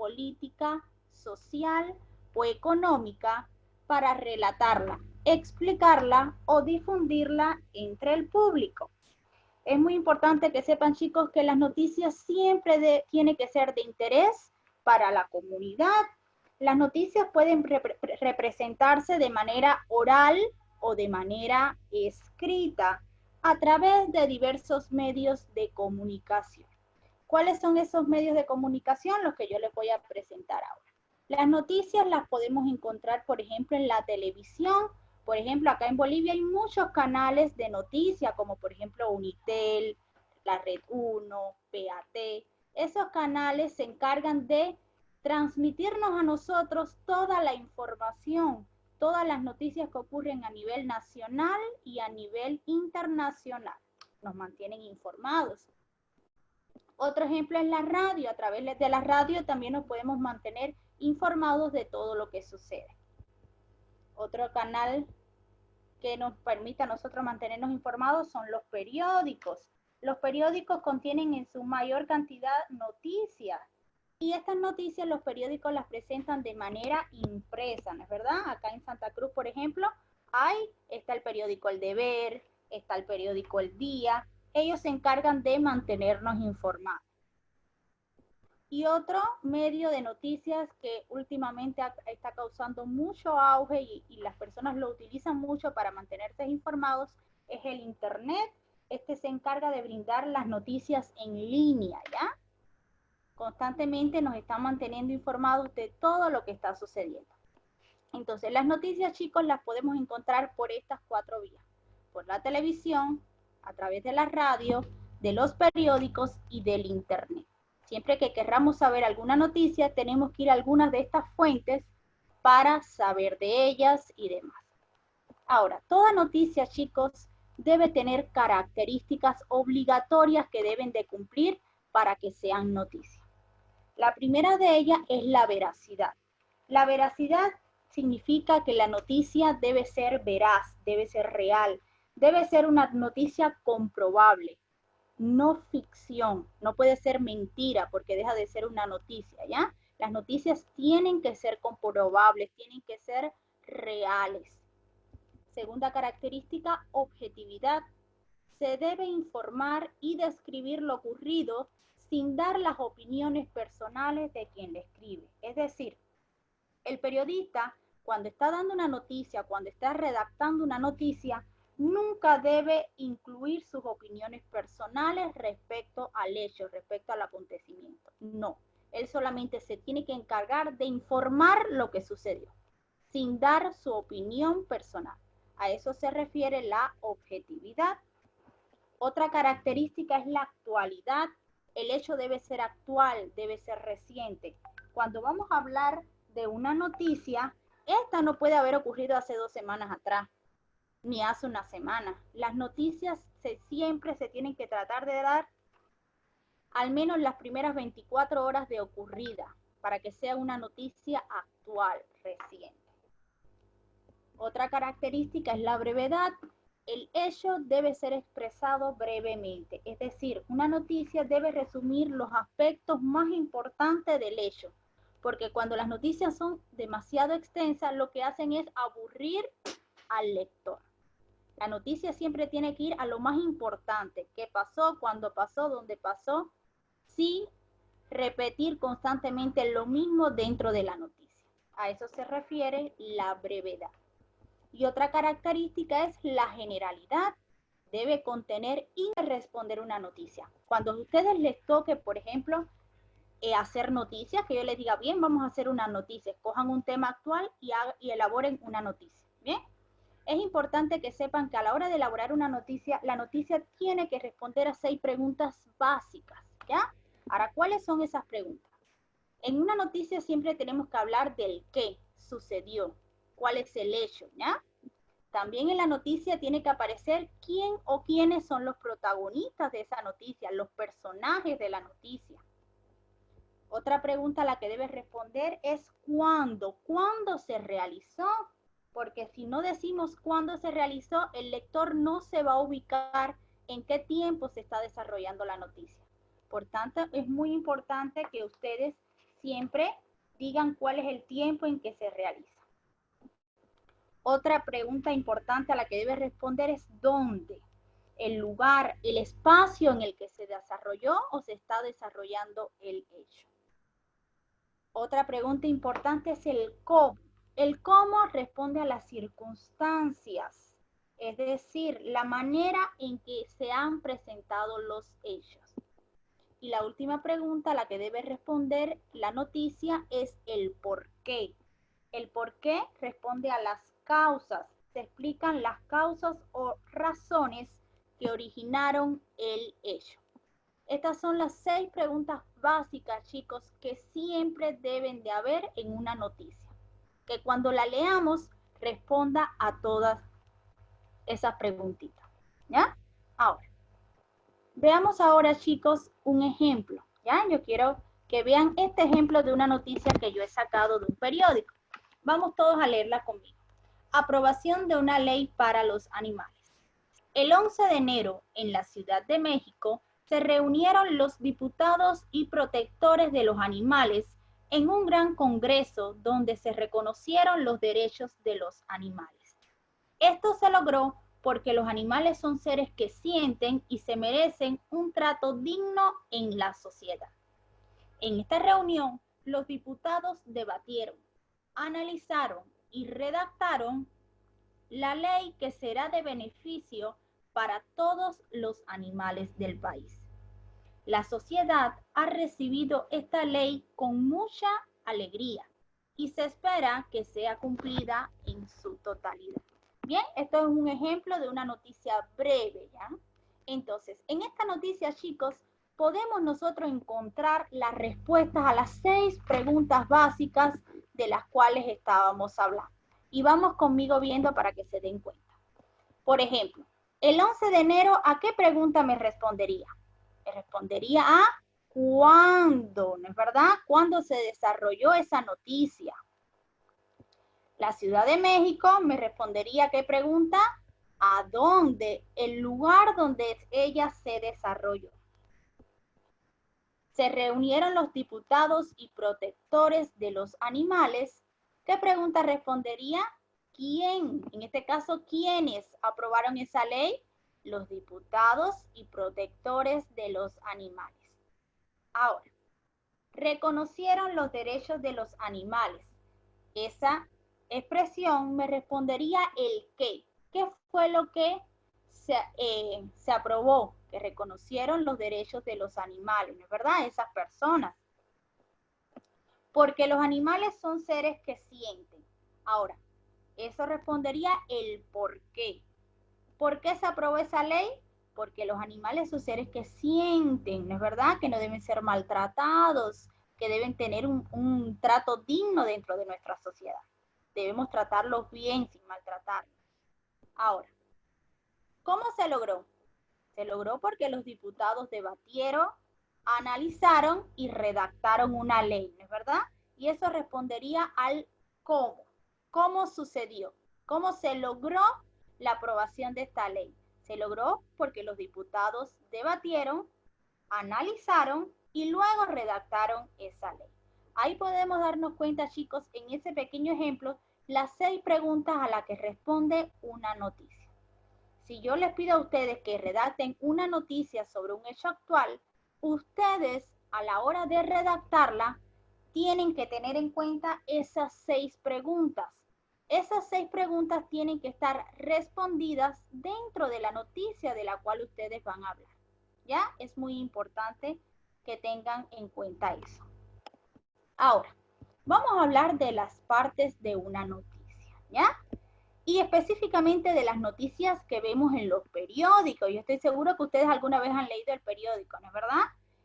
política, social o económica para relatarla, explicarla o difundirla entre el público. Es muy importante que sepan, chicos, que las noticias siempre tienen que ser de interés para la comunidad. Las noticias pueden representarse de manera oral o de manera escrita a través de diversos medios de comunicación. ¿Cuáles son esos medios de comunicación? Los que yo les voy a presentar ahora. Las noticias las podemos encontrar, por ejemplo, en la televisión. Por ejemplo, acá en Bolivia hay muchos canales de noticias, como por ejemplo Unitel, la Red 1, PAT. Esos canales se encargan de transmitirnos a nosotros toda la información, todas las noticias que ocurren a nivel nacional y a nivel internacional. Nos mantienen informados. Otro ejemplo es la radio. A través de la radio también nos podemos mantener informados de todo lo que sucede. Otro canal que nos permite a nosotros mantenernos informados son los periódicos. Los periódicos contienen en su mayor cantidad noticias. Y estas noticias los periódicos las presentan de manera impresa, ¿no es verdad? Acá en Santa Cruz, por ejemplo, está el periódico El Deber, está el periódico El Día. Ellos se encargan de mantenernos informados. Y otro medio de noticias que últimamente está causando mucho auge y las personas lo utilizan mucho para mantenerse informados es el Internet. Este se encarga de brindar las noticias en línea, ¿ya? Constantemente nos están manteniendo informados de todo lo que está sucediendo. Entonces, las noticias, chicos, las podemos encontrar por estas 4 vías. Por la televisión, a través de la radio, de los periódicos y del Internet. Siempre que querramos saber alguna noticia, tenemos que ir a algunas de estas fuentes para saber de ellas y demás. Ahora, toda noticia, chicos, debe tener características obligatorias que deben de cumplir para que sean noticias. La primera de ellas es la veracidad. La veracidad significa que la noticia debe ser veraz, debe ser real, debe ser una noticia comprobable, no ficción, no puede ser mentira porque deja de ser una noticia, ¿ya? Las noticias tienen que ser comprobables, tienen que ser reales. Segunda característica, objetividad. Se debe informar y describir lo ocurrido sin dar las opiniones personales de quien le escribe. Es decir, el periodista, cuando está dando una noticia, cuando está redactando una noticia, nunca debe incluir sus opiniones personales respecto al hecho, respecto al acontecimiento. No, él solamente se tiene que encargar de informar lo que sucedió, sin dar su opinión personal. A eso se refiere la objetividad. Otra característica es la actualidad. El hecho debe ser actual, debe ser reciente. Cuando vamos a hablar de una noticia, esta no puede haber ocurrido hace 2 semanas atrás, ni hace una semana. Las noticias siempre se tienen que tratar de dar al menos las primeras 24 horas de ocurrida, para que sea una noticia actual, reciente. Otra característica es la brevedad. El hecho debe ser expresado brevemente, es decir, una noticia debe resumir los aspectos más importantes del hecho, porque cuando las noticias son demasiado extensas, lo que hacen es aburrir al lector. La noticia siempre tiene que ir a lo más importante, qué pasó, cuándo pasó, dónde pasó, sin repetir constantemente lo mismo dentro de la noticia. A eso se refiere la brevedad. Y otra característica es la generalidad. Debe contener y responder una noticia. Cuando a ustedes les toque, por ejemplo, hacer noticias, que yo les diga, bien, vamos a hacer una noticia, escojan un tema actual y elaboren una noticia. Bien, es importante que sepan que a la hora de elaborar una noticia, la noticia tiene que responder a 6 preguntas básicas, ¿ya? Ahora, ¿cuáles son esas preguntas? En una noticia siempre tenemos que hablar del qué sucedió, cuál es el hecho, ¿ya? También en la noticia tiene que aparecer quién o quiénes son los protagonistas de esa noticia, los personajes de la noticia. Otra pregunta a la que debes responder es ¿cuándo? ¿Cuándo se realizó? Porque si no decimos cuándo se realizó, el lector no se va a ubicar en qué tiempo se está desarrollando la noticia. Por tanto, es muy importante que ustedes siempre digan cuál es el tiempo en que se realiza. Otra pregunta importante a la que debe responder es ¿dónde? El lugar, el espacio en el que se desarrolló o se está desarrollando el hecho. Otra pregunta importante es el cómo. El cómo responde a las circunstancias, es decir, la manera en que se han presentado los hechos. Y la última pregunta a la que debe responder la noticia es el por qué. El por qué responde a las causas. Se explican las causas o razones que originaron el hecho. Estas son las 6 preguntas básicas, chicos, que siempre deben de haber en una noticia. Que cuando la leamos responda a todas esas preguntitas. ¿Ya? Ahora, veamos ahora, chicos, un ejemplo. ¿Ya? Yo quiero que vean este ejemplo de una noticia que yo he sacado de un periódico. Vamos todos a leerla conmigo. Aprobación de una ley para los animales. El 11 de enero, en la Ciudad de México, se reunieron los diputados y protectores de los animales en un gran congreso donde se reconocieron los derechos de los animales. Esto se logró porque los animales son seres que sienten y se merecen un trato digno en la sociedad. En esta reunión, los diputados debatieron, analizaron y redactaron la ley que será de beneficio para todos los animales del país. La sociedad ha recibido esta ley con mucha alegría y se espera que sea cumplida en su totalidad. Bien, esto es un ejemplo de una noticia breve, ¿ya? Entonces, en esta noticia, chicos, podemos nosotros encontrar las respuestas a las 6 preguntas básicas de las cuales estábamos hablando. Y vamos conmigo viendo para que se den cuenta. Por ejemplo, el 11 de enero, ¿a qué pregunta me respondería? Me respondería a ¿cuándo? ¿No es verdad? ¿Cuándo se desarrolló esa noticia? La Ciudad de México me respondería, ¿qué pregunta? ¿A dónde? El lugar donde ella se desarrolló. Se reunieron los diputados y protectores de los animales. ¿Qué pregunta respondería? ¿Quién? En este caso, ¿quiénes aprobaron esa ley? Los diputados y protectores de los animales. Ahora, reconocieron los derechos de los animales. Esa expresión me respondería el qué. ¿Qué fue lo que se aprobó? Que reconocieron los derechos de los animales, ¿no es verdad? Esas personas. Porque los animales son seres que sienten. Ahora, eso respondería el por qué. ¿Por qué se aprobó esa ley? Porque los animales son seres que sienten, ¿no es verdad? Que no deben ser maltratados, que deben tener un trato digno dentro de nuestra sociedad. Debemos tratarlos bien sin maltratarlos. Ahora, ¿cómo se logró? Se logró porque los diputados debatieron, analizaron y redactaron una ley, ¿no es verdad? Y eso respondería al cómo. ¿Cómo sucedió? ¿Cómo se logró la aprobación de esta ley? Se logró porque los diputados debatieron, analizaron y luego redactaron esa ley. Ahí podemos darnos cuenta, chicos, en ese pequeño ejemplo, las 6 preguntas a las que responde una noticia. Si yo les pido a ustedes que redacten una noticia sobre un hecho actual, ustedes a la hora de redactarla tienen que tener en cuenta esas 6 preguntas. Esas 6 preguntas tienen que estar respondidas dentro de la noticia de la cual ustedes van a hablar. ¿Ya? Es muy importante que tengan en cuenta eso. Ahora, vamos a hablar de las partes de una noticia, ¿ya? Y específicamente de las noticias que vemos en los periódicos. Yo estoy seguro que ustedes alguna vez han leído el periódico, ¿no es verdad?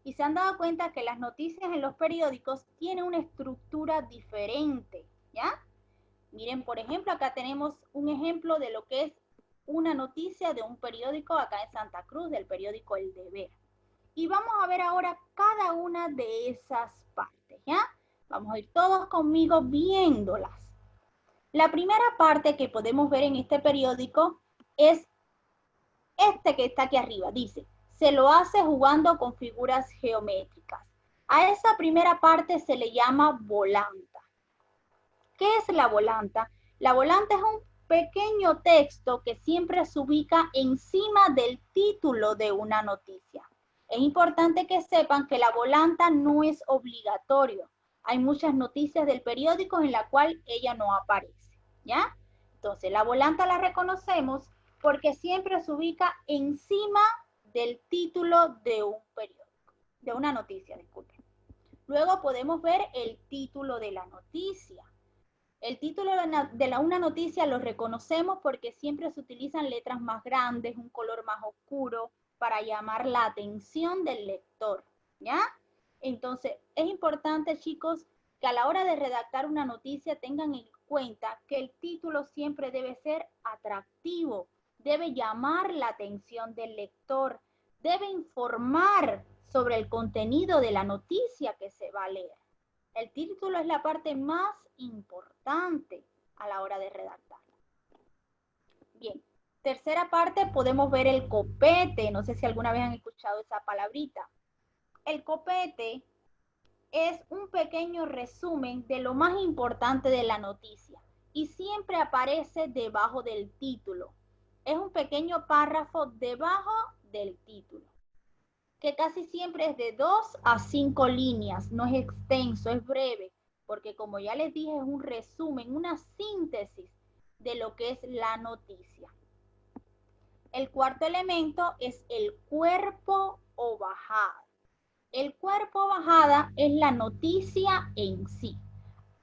Y se han dado cuenta que las noticias en los periódicos tienen una estructura diferente, ¿ya? Miren, por ejemplo, acá tenemos un ejemplo de lo que es una noticia de un periódico acá en Santa Cruz, del periódico El Deber. Y vamos a ver ahora cada una de esas partes, ¿ya? Vamos a ir todos conmigo viéndolas. La primera parte que podemos ver en este periódico es este que está aquí arriba. Dice, se lo hace jugando con figuras geométricas. A esa primera parte se le llama volanta. ¿Qué es la volanta? La volanta es un pequeño texto que siempre se ubica encima del título de una noticia. Es importante que sepan que la volanta no es obligatorio. Hay muchas noticias del periódico en la cual ella no aparece, ¿ya? Entonces, la volanta la reconocemos porque siempre se ubica encima del título de un periódico, de una noticia, disculpen. Luego podemos ver el título de la noticia. El título de una noticia lo reconocemos porque siempre se utilizan letras más grandes, un color más oscuro, para llamar la atención del lector, ¿ya? Entonces, es importante, chicos, que a la hora de redactar una noticia tengan en cuenta que el título siempre debe ser atractivo, debe llamar la atención del lector, debe informar sobre el contenido de la noticia que se va a leer. El título es la parte más importante a la hora de redactar. Bien, tercera parte podemos ver el copete. No sé si alguna vez han escuchado esa palabrita. El copete es un pequeño resumen de lo más importante de la noticia y siempre aparece debajo del título. Es un pequeño párrafo debajo del título, que casi siempre es de 2 a 5 líneas, no es extenso, es breve, porque como ya les dije, es un resumen, una síntesis de lo que es la noticia. El cuarto elemento es el cuerpo o bajada. El cuerpo o bajada es la noticia en sí.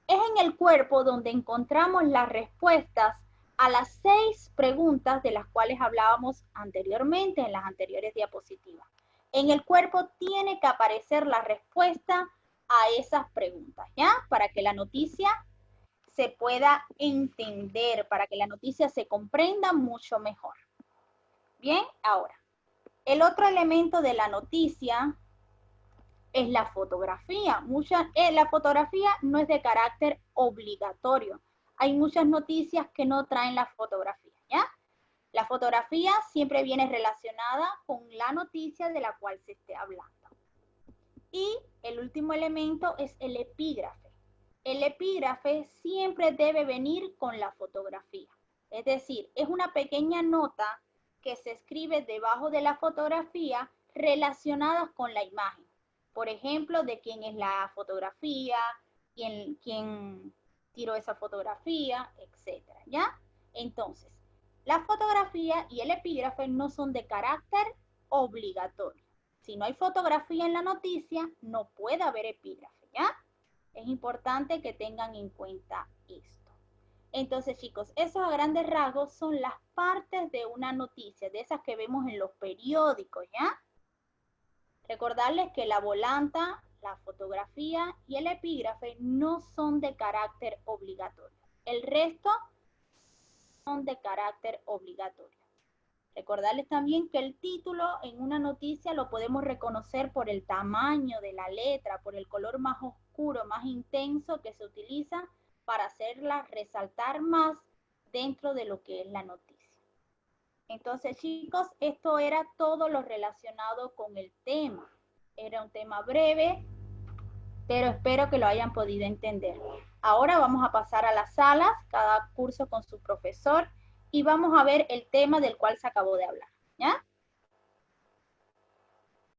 Es en el cuerpo donde encontramos las respuestas a las 6 preguntas de las cuales hablábamos anteriormente en las anteriores diapositivas. En el cuerpo tiene que aparecer la respuesta a esas preguntas, ¿ya? Para que la noticia se pueda entender, para que la noticia se comprenda mucho mejor. Bien, ahora, el otro elemento de la noticia es la fotografía. La fotografía no es de carácter obligatorio. Hay muchas noticias que no traen la fotografía, ¿ya? La fotografía siempre viene relacionada con la noticia de la cual se esté hablando. Y el último elemento es el epígrafe. El epígrafe siempre debe venir con la fotografía. Es decir, es una pequeña nota que se escribe debajo de la fotografía relacionadas con la imagen. Por ejemplo, de quién es la fotografía, quién tiró esa fotografía, etcétera, ¿ya? Entonces, la fotografía y el epígrafe no son de carácter obligatorio. Si no hay fotografía en la noticia, no puede haber epígrafe, ¿ya? Es importante que tengan en cuenta esto. Entonces, chicos, esos a grandes rasgos son las partes de una noticia, de esas que vemos en los periódicos, ¿ya? Recordarles que la volanta, la fotografía y el epígrafe no son de carácter obligatorio. El resto son de carácter obligatorio. Recordarles también que el título en una noticia lo podemos reconocer por el tamaño de la letra, por el color más oscuro, más intenso que se utiliza para hacerla resaltar más dentro de lo que es la noticia. Entonces, chicos, esto era todo lo relacionado con el tema. Era un tema breve, pero espero que lo hayan podido entender. Ahora vamos a pasar a las salas, cada curso con su profesor, y vamos a ver el tema del cual se acabó de hablar, ¿ya?